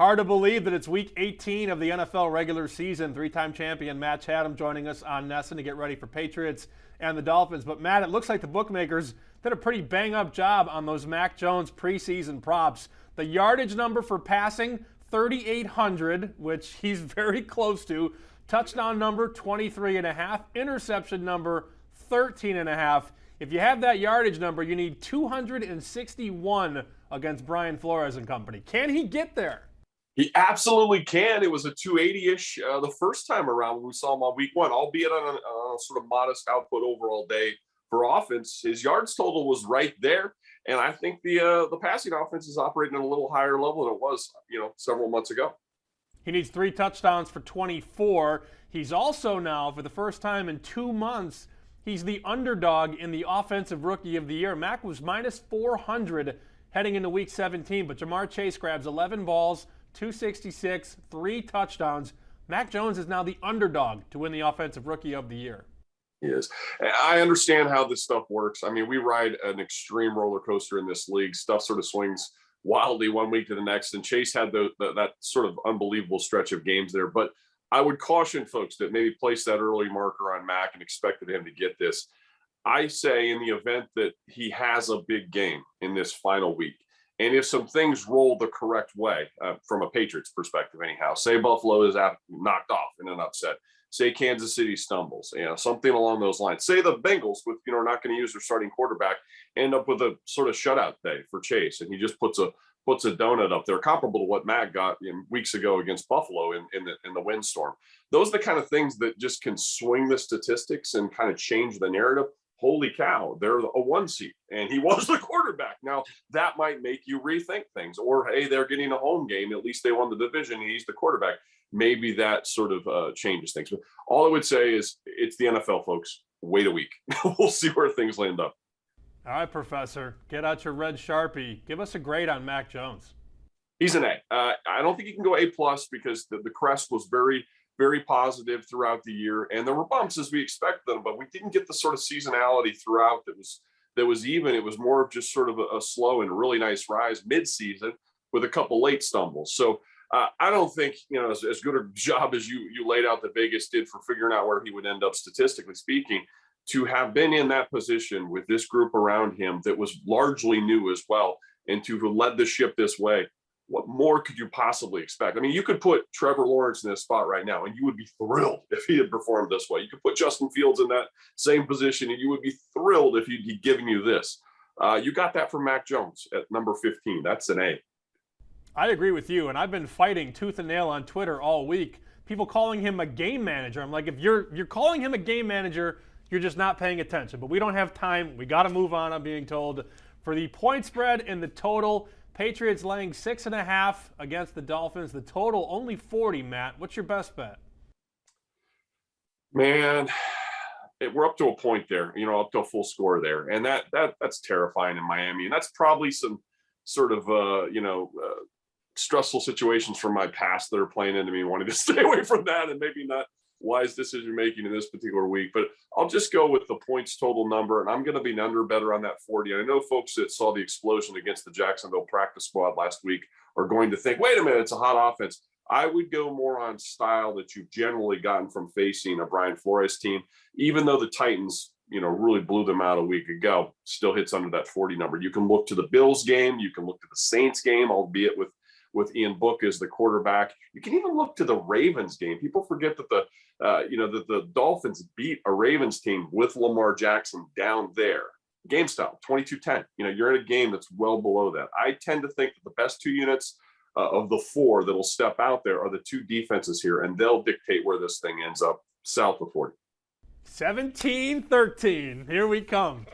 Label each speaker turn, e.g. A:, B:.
A: Hard to believe that it's week 18 of the NFL regular season. Three-time champion Matt Chatham joining us on Nesson to get ready for Patriots and the Dolphins. But Matt, it looks like the bookmakers did a pretty bang-up job on those Mac Jones preseason props. The yardage number for passing, 3,800, which he's very close to. Touchdown number, 23.5. Interception number, 13.5. If you have that yardage number, you need 261 against Brian Flores and company. Can he get there?
B: He absolutely can. It was a 280-ish the first time around when we saw him on week one, albeit on a sort of modest output overall day for offense. His yards total was right there. And I think the passing offense is operating at a little higher level than it was, several months ago.
A: He needs 3 touchdowns for 24. He's also now, for the first time in 2 months, he's the underdog in the Offensive Rookie of the Year. Mac was minus 400 heading into Week 17, but Jamar Chase grabs 11 balls, 266, 3 touchdowns. Mac Jones is now the underdog to win the Offensive Rookie of the Year.
B: He is. I understand how this stuff works. I mean, we ride an extreme roller coaster in this league. Stuff sort of swings wildly one week to the next, and Chase had that sort of unbelievable stretch of games there. But I would caution folks that maybe place that early marker on Mac and expected him to get this. I say in the event that he has a big game in this final week, and if some things roll the correct way from a Patriots perspective anyhow, say Buffalo is knocked off in an upset, say Kansas City stumbles, something along ththose lines, say the Bengals with, not going to use their starting quarterback, end up with a sort of shutout day for Chase, and he just puts a donut up there, comparable to what Matt got weeks ago against Buffalo in the windstorm. Those are the kind of things that just can swing the statistics and kind of change the narrative. Holy cow, they're a 1 seed, and he was the quarterback. Now, that might make you rethink things. Or, hey, they're getting a home game. At least they won the division, and he's the quarterback. Maybe that sort of changes things. But all I would say is it's the NFL, folks. Wait a week. We'll see where things land up.
A: All right, Professor, get out your red Sharpie. Give us a grade on Mac Jones.
B: He's an A. I don't think he can go A+ because the crest was very, very positive throughout the year. And there were bumps as we expected them, but we didn't get the sort of seasonality throughout that was even. It was more of just sort of a slow and really nice rise mid-season with a couple late stumbles. So I don't think, as good a job as you laid out that Vegas did for figuring out where he would end up statistically speaking, to have been in that position with this group around him that was largely new as well, and to have led the ship this way, what more could you possibly expect? I mean, you could put Trevor Lawrence in this spot right now, and you would be thrilled if he had performed this way. You could put Justin Fields in that same position, and you would be thrilled if he'd given you this. You got that from Mac Jones at number 15. That's an A.
A: I agree with you, and I've been fighting tooth and nail on Twitter all week. People calling him a game manager. I'm like, if you're calling him a game manager, you're just not paying attention. But we don't have time. We got to move on, I'm being told. For the point spread and the total, Patriots laying 6.5 against the Dolphins. The total only 40, Matt. What's your best bet?
B: Man, we're up to a point there, up to a full score there. And that's terrifying in Miami. And that's probably some sort of, stressful situations from my past that are playing into me wanting to stay away from that, and maybe not wise decision making in this particular week. But I'll just go with the points total number, and I'm going to be an under better on that 40. And I know folks that saw the explosion against the Jacksonville practice squad last week are going to think, wait a minute, it's a hot offense. I would go more on style that you've generally gotten from facing a Brian Flores team, even though the Titans, really blew them out a week ago, still hits under that 40 number. You can look to the Bills game. You can look to the Saints game, albeit with Ian Book as the quarterback. You can even look to the Ravens game. People forget that the Dolphins beat a Ravens team with Lamar Jackson down there. Game style, 22-10. You're in a game that's well below that. I tend to think that the best 2 units of the 4 that'll step out there are the 2 defenses here, and they'll dictate where this thing ends up south of 40.
A: 17-13. Here we come.